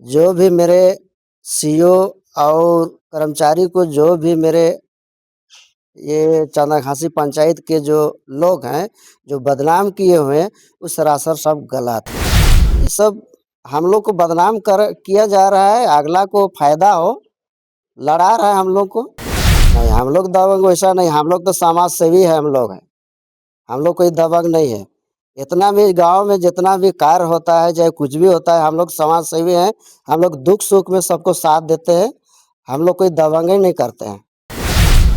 जो भी मेरे सीईओ और कर्मचारी को जो भी मेरे ये चांदाखासी पंचायत के जो लोग हैं, जो बदनाम किए हुए हैं, वो सरासर सब गलत है। ये सब हम लोग को बदनाम किया जा रहा है, अगला को फायदा हो, लड़ा रहा है हम लोग को। नहीं, हम लोग दबंग वैसा नहीं, हम लोग तो समाज सेवी है, हम लोग हैं। हम लोग कोई दबंग नहीं है। इतना भी गाँव में जितना भी कार्य होता है, चाहे कुछ भी होता है, हम लोग समाज सेवी हैं। हम लोग दुख सुख में सबको साथ देते हैं। हम लोग कोई दबंगई नहीं करते हैं।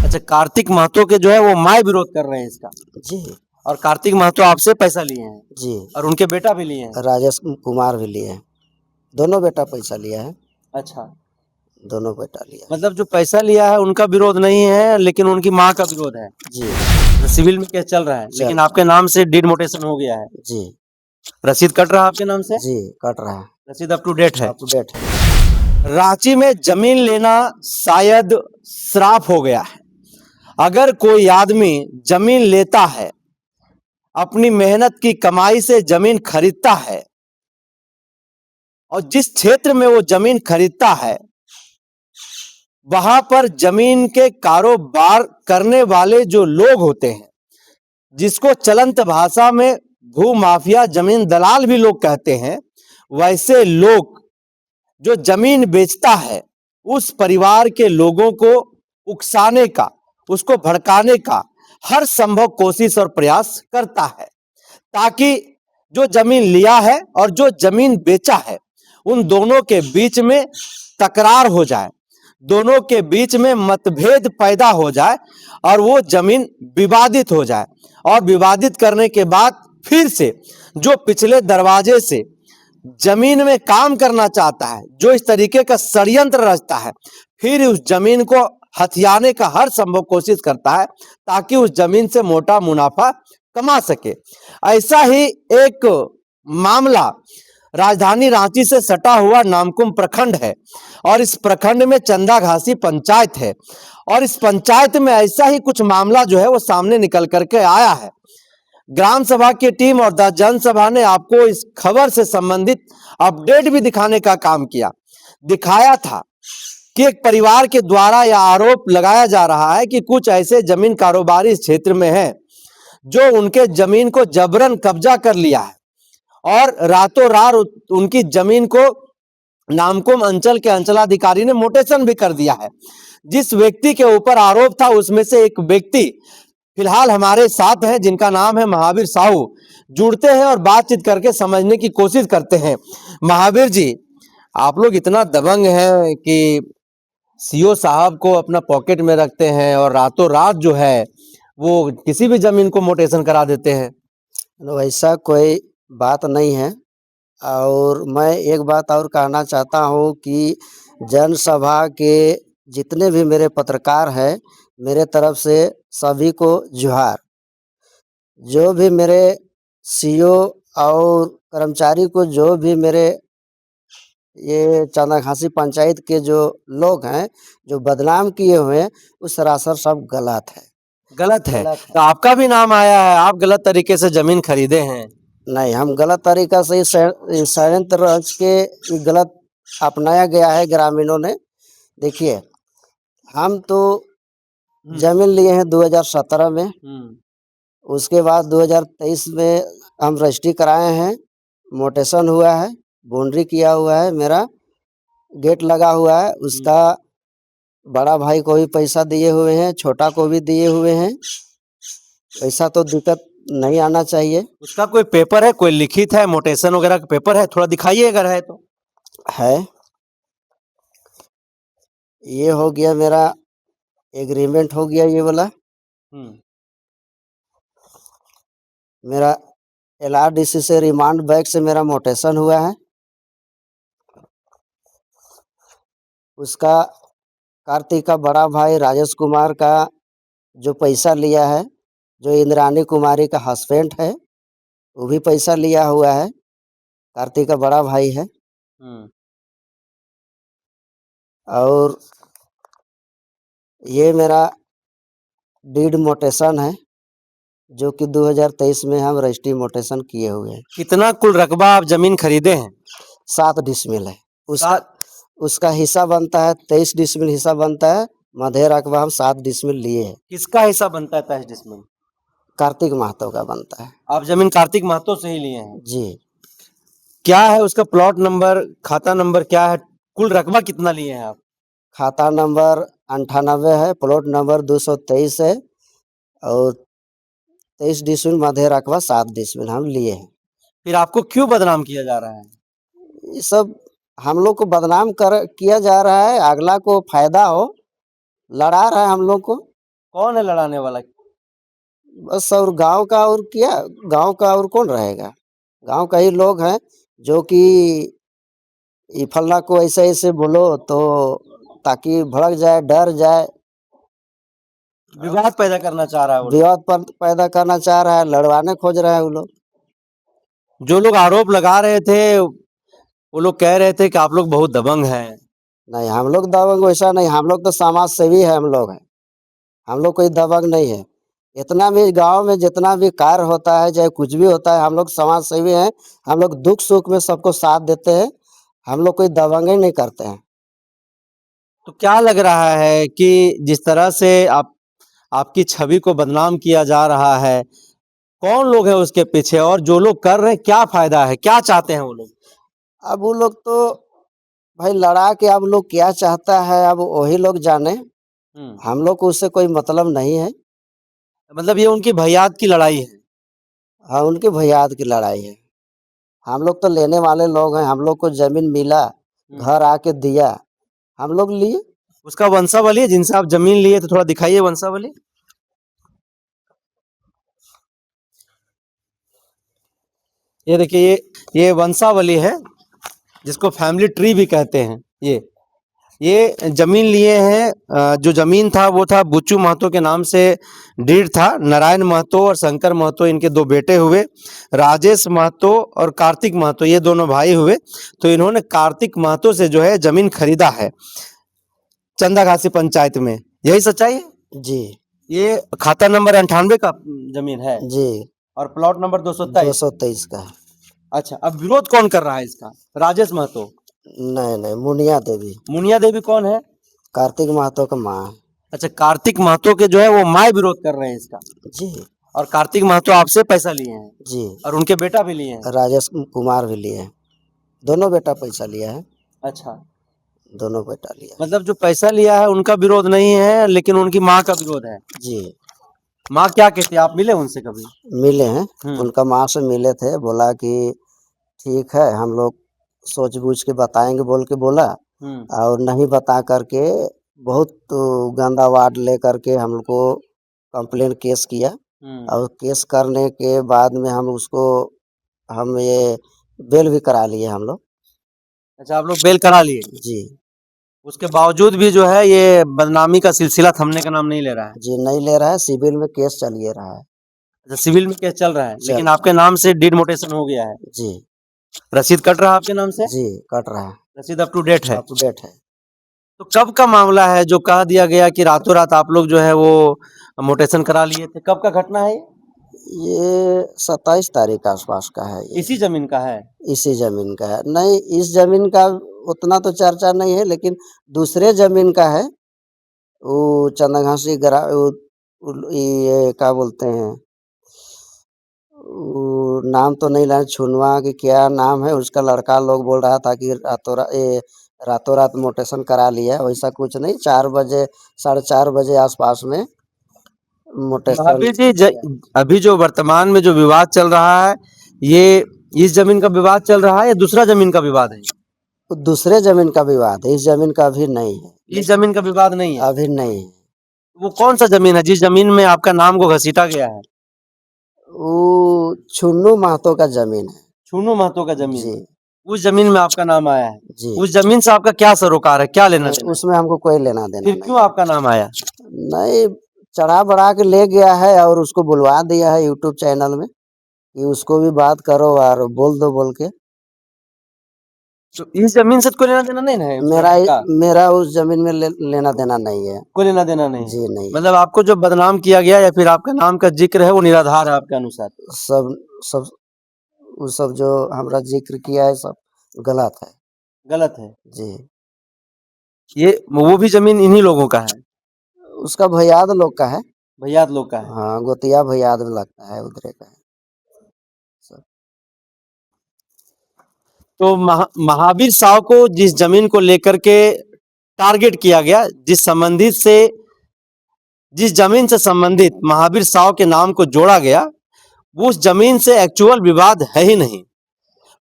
अच्छा, कार्तिक महतो के जो है वो माय विरोध कर रहे हैं इसका, जी और कार्तिक महतो आपसे पैसा लिए हैं जी, और उनके बेटा भी लिए हैं। राजेश कुमार भी लिए हैं, दोनों बेटा पैसा लिया है, अच्छा, दोनों बेटा लिया है। मतलब जो पैसा लिया है उनका विरोध नहीं है, लेकिन उनकी माँ का विरोध है। जी तो सिविल में केस चल रहा है, लेकिन आपके नाम से डीड मोटेशन हो गया है। जी रसीद कट रहा है आपके नाम से? जी, कट रहा है, रसीद अप टू डेट है। अप टू डेट है। रांची में जमीन लेना शायद श्राप हो गया है। अगर कोई आदमी जमीन लेता है, अपनी मेहनत की कमाई से जमीन खरीदता है, और जिस क्षेत्र में वो जमीन खरीदता है वहां पर जमीन के कारोबार करने वाले जो लोग होते हैं, जिसको चलंत भाषा में भू माफिया, जमीन दलाल भी लोग कहते हैं, वैसे लोग जो जमीन बेचता है उस परिवार के लोगों को उकसाने का, उसको भड़काने का हर संभव कोशिश और प्रयास करता है, ताकि जो जमीन लिया है और जो जमीन बेचा है उन दोनों के बीच में तकरार हो जाए, दोनों के बीच में मतभेद पैदा हो जाए और वो जमीन विवादित हो जाए, और विवादित करने के बाद फिर से जो पिछले दरवाजे से जमीन में काम करना चाहता है, जो इस तरीके का षड्यंत्र रचता है, फिर उस जमीन को हथियाने का हर संभव कोशिश करता है ताकि उस जमीन से मोटा मुनाफा कमा सके। ऐसा ही एक मामला राजधानी रांची से सटा हुआ नामकुम प्रखंड है, और इस प्रखंड में चंदाघासी पंचायत है, और इस पंचायत में ऐसा ही कुछ मामला जो है वो सामने निकल करके आया है। ग्राम सभा की टीम और द जनसभा ने आपको इस खबर से संबंधित अपडेट भी दिखाने का काम किया। दिखाया था कि एक परिवार के द्वारा यह आरोप लगाया जा रहा है कि कुछ ऐसे जमीन कारोबारी इस क्षेत्र में हैं जो उनके जमीन को जबरन कब्जा कर लिया है, और रातों रात उनकी जमीन को नामकुम अंचल के अंचलाधिकारी ने मोटेशन भी कर दिया है। जिस व्यक्ति के ऊपर आरोप था उसमें से एक व्यक्ति फिलहाल हमारे साथ हैं, जिनका नाम है महावीर साहू। जुड़ते हैं और बातचीत करके समझने की कोशिश करते हैं। महावीर जी, आप लोग इतना दबंग हैं कि सीओ साहब को अपना पॉकेट में रखते हैं और रातों रात जो है वो किसी भी जमीन को मोटेशन करा देते हैं। वैसा कोई बात नहीं है। और मैं एक बात और कहना चाहता हूँ कि जनसभा के जितने भी मेरे पत्रकार हैं, मेरे तरफ से सभी को जोहार। जो भी मेरे सीईओ और कर्मचारी को जो भी मेरे ये चांदाखासी पंचायत के जो लोग हैं, जो बदनाम किए हुए हैं, वो सरासर सब गलत है। गलत है तो आपका भी नाम आया है, आप गलत तरीके से जमीन खरीदे हैं। नहीं, हम गलत तरीका से षड्यंत्र रच के गलत अपनाया गया है ग्रामीणों ने। देखिए, हम तो जमीन लिए हैं 2017 में, उसके बाद 2023 में हम रजिस्ट्री कराए हैं, मोटेशन हुआ है, बाउंड्री किया हुआ है, मेरा गेट लगा हुआ है। उसका बड़ा भाई को भी पैसा दिए हुए हैं, छोटा को भी दिए हुए हैं। ऐसा तो दिक्कत नहीं आना चाहिए। उसका कोई पेपर है, कोई लिखित है, मोटेशन वगैरह का पेपर है? थोड़ा दिखाइए अगर है तो। है, ये हो गया मेरा एग्रीमेंट, हो गया ये वाला मेरा LRDC से रिमांड बैग से मेरा मोटेशन हुआ है। उसका कार्तिक का बड़ा भाई राजेश कुमार का जो पैसा लिया है, जो इंद्रानी कुमारी का हस्बैंड है, वो भी पैसा लिया हुआ है। कार्तिक का बड़ा भाई है। और ये मेरा डीड मोटेशन है, जो कि 2023 में हम रजिस्ट्री मोटेशन किए हुए हैं। कितना कुल रकबा आप जमीन खरीदे हैं? 7 डिसमिल है, उसका उसका हिस्सा बनता है 23 डिसमिल हिस्सा बनता है। मध्य रकबा हम 7 डिसमिल लिए हैं। किसका हिस्सा बनता है 23 डिसमिल? कार्तिक महतो का बनता है। आप जमीन कार्तिक महतो से ही लिए हैं? जी। क्या है उसका प्लॉट नंबर, खाता नंबर क्या है, कुल रकबा कितना लिए हैं आप? खाता नंबर 98 है, प्लॉट नंबर 223 है और 23 डिसमिल मध्य रकबा 7 डिसमिल हम लिए हैं। फिर आपको क्यों बदनाम किया जा रहा है? ये सब हम लोग को बदनाम किया जा रहा है, अगला को फायदा हो, लड़ा रहा है हम लोग को। कौन है लड़ाने वाला? बस और गांव का और क्या, गांव का और कौन रहेगा? गांव का ही लोग हैं जो कि ये फलना को ऐसे ऐसे बोलो तो ताकि भड़क जाए, डर जाए, विवाद पैदा करना चाह रहा है वो लोग। विवाद पर पैदा करना चाह रहा है, लड़वाने खोज रहा है वो लोग। जो लोग आरोप लगा रहे थे वो लोग कह रहे थे कि आप लोग बहुत दबंग हैं। नहीं, हम लोग दबंग वैसा नहीं, हम लोग तो समाज सेवी है, हम लोग हैं, हम लोग कोई दबंग नहीं है। इतना भी गांव में जितना भी कार्य होता है, चाहे कुछ भी होता है, हम लोग समाज सेवी हैं। हम लोग दुख सुख में सबको साथ देते हैं, हम लोग कोई दबंगई नहीं करते हैं। तो क्या लग रहा है कि जिस तरह से आपकी छवि को बदनाम किया जा रहा है, कौन लोग हैं उसके पीछे, और जो लोग कर रहे हैं क्या फायदा है, क्या चाहते हैं वो लोग? अब वो लोग तो भाई लड़ा के अब लोग क्या चाहता है, अब वही लोग जाने, हम लोग को उससे कोई मतलब नहीं है। मतलब ये उनकी भैयाद की लड़ाई है? हाँ, उनके भैयाद की लड़ाई है। हम लोग तो लेने वाले लोग हैं, हम लोग को जमीन मिला, घर आके दिया, हम लोग लिए। उसका वंशावली जिनसे आप जमीन लिए तो थोड़ा दिखाइए वंशावली। ये देखिए, ये वंशावली है जिसको फैमिली ट्री भी कहते हैं। ये जमीन लिए हैं। जो जमीन था वो था बुच्चू महतो के नाम से डीड था। नारायण महतो और शंकर महतो इनके दो बेटे हुए। राजेश महतो और कार्तिक महतो ये दोनों भाई हुए। तो इन्होंने कार्तिक महतो से जो है जमीन खरीदा है चंदाघासी पंचायत में। यही सच्चाई है? जी। ये खाता नंबर 98 का जमीन है जी। और प्लॉट नंबर 223। 223 का है। अच्छा, अब विरोध कौन कर रहा है इसका? राजेश महतो? नहीं नहीं, मुनिया देवी। मुनिया देवी कौन है? कार्तिक महतो का माँ है। अच्छा, कार्तिक महतो के जो है वो माँ विरोध कर रहे हैं इसका। जी। और कार्तिक महतो आपसे पैसा लिए हैं? जी। और उनके बेटा भी लिए हैं? राजेश कुमार भी लिए हैं, दोनों बेटा पैसा लिया है। अच्छा, दोनों बेटा लिया है। मतलब जो पैसा लिया है उनका विरोध नहीं है, लेकिन उनकी माँ का विरोध है। जी। माँ क्या कहती है, आप मिले उनसे कभी? मिले हैं, उनका माँ से मिले थे, बोला कि ठीक है हम लोग सोच बूझ के बताएंगे बोल के बोला, और नहीं बता करके बहुत गंदा वार्ड ले करके हम लोग को कंप्लेन केस किया। और केस करने के बाद में हम ये बेल भी करा लिए हम लोग। अच्छा, आप लोग बेल करा लिए? जी। उसके बावजूद भी जो है ये बदनामी का सिलसिला थमने का नाम नहीं ले रहा है? जी, नहीं ले रहा है, सिविल में केस चल ये रहा है। अच्छा, सिविल में केस चल रहा है, लेकिन आपके नाम से डीड मोटेशन हो गया है? जी। रसीद कट रहा है आपके नाम से? जी, कट रहा है। रसीद अप टू डेट है? अप टू डेट है। तो कब का मामला है जो कह दिया गया कि रातों रात आप लोग जो है वो मोटेशन करा लिए थे? कब का घटना है ये 27 तारीख के आसपास का है। ये इसी जमीन का है? इसी जमीन का है। नहीं, इस जमीन का उतना तो चर्चा नहीं है, लेकिन दूसरे जमीन का है। वो चंदाघासी ये क्या बोलते हैं, वो नाम तो नहीं लाए, छुनवा कि क्या नाम है उसका, लड़का लोग बोल रहा था कि रातों रात मोटेशन करा लिया। वैसा कुछ नहीं, 4 बजे 4:30 बजे आसपास में मोटेशन। अभी जो वर्तमान में जो विवाद चल रहा है, ये इस जमीन का विवाद चल रहा है या दूसरा जमीन का विवाद है? दूसरे जमीन का विवाद है, इस जमीन का अभी नहीं है। इस जमीन का विवाद नहीं है? अभी नहीं है। वो कौन सा जमीन है जिस जमीन में आपका नाम को घसीटा गया है? वो छुन्नू महतो का जमीन है। छुन्नू महतो का जमीन? जी। उस जमीन में आपका नाम आया है? जी। उस जमीन से आपका क्या सरोकार है, क्या लेना देना? उसमें हमको कोई लेना देना फिर नहीं। क्यों आपका नाम आया? नहीं, चढ़ा बढ़ा के ले गया है और उसको बुलवा दिया है यूट्यूब चैनल में कि उसको भी बात करो और बोल दो बोल के। तो इस जमीन से कोई लेना देना नहीं है? मेरा उस जमीन में लेना देना नहीं है। कोई लेना देना नहीं? जी नहीं। मतलब आपको जो बदनाम किया गया या फिर आपका नाम का जिक्र है वो निराधार है आपके अनुसार? सब सब वो सब जो हमरा जिक्र किया है सब गलत है। गलत है। जी। ये वो भी जमीन इन्हीं लोगों का है, उसका भैयाद लोग का है। भैयात लोग का है। हाँ, गोतिया भैयाद लगता है, उधरे का है सब। तो महावीर साव को जिस जमीन को लेकर के टारगेट किया गया, जिस जमीन से संबंधित महावीर साव के नाम को जोड़ा गया, वो उस जमीन से एक्चुअल विवाद है ही नहीं।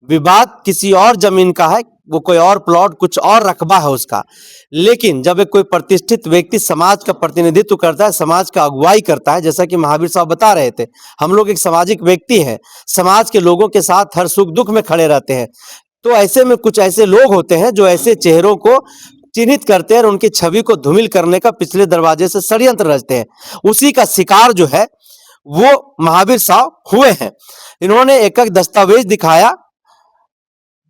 विवाद किसी और जमीन का है, वो कोई और प्लॉट, कुछ और रकबा है उसका। लेकिन जब एक कोई प्रतिष्ठित व्यक्ति समाज का प्रतिनिधित्व करता है, समाज का अगुवाई करता है, जैसा कि महावीर साहब बता रहे थे, हम लोग एक सामाजिक व्यक्ति हैं, समाज के लोगों के साथ हर सुख दुख में खड़े रहते हैं। तो ऐसे में कुछ ऐसे लोग होते हैं जो ऐसे चेहरों को चिन्हित करते हैं और उनकी छवि को धूमिल करने का पिछले दरवाजे से षड्यंत्र रचते हैं। उसी का शिकार जो है वो महावीर साहब हुए हैं। इन्होंने एक एक दस्तावेज दिखाया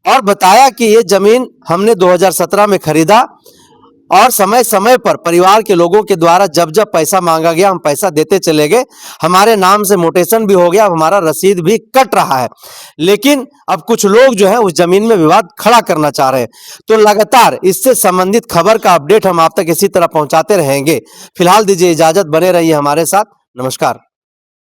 और बताया कि ये जमीन हमने 2017 में खरीदा और समय समय पर परिवार के लोगों के द्वारा जब जब पैसा मांगा गया हम पैसा देते चले गए, हमारे नाम से मोटेशन भी हो गया, हमारा रसीद भी कट रहा है। लेकिन अब कुछ लोग जो है उस जमीन में विवाद खड़ा करना चाह रहे हैं। तो लगातार इससे संबंधित खबर का अपडेट हम आप तक इसी तरह पहुंचाते रहेंगे। फिलहाल दीजिए इजाजत, बने रहिए हमारे साथ। नमस्कार।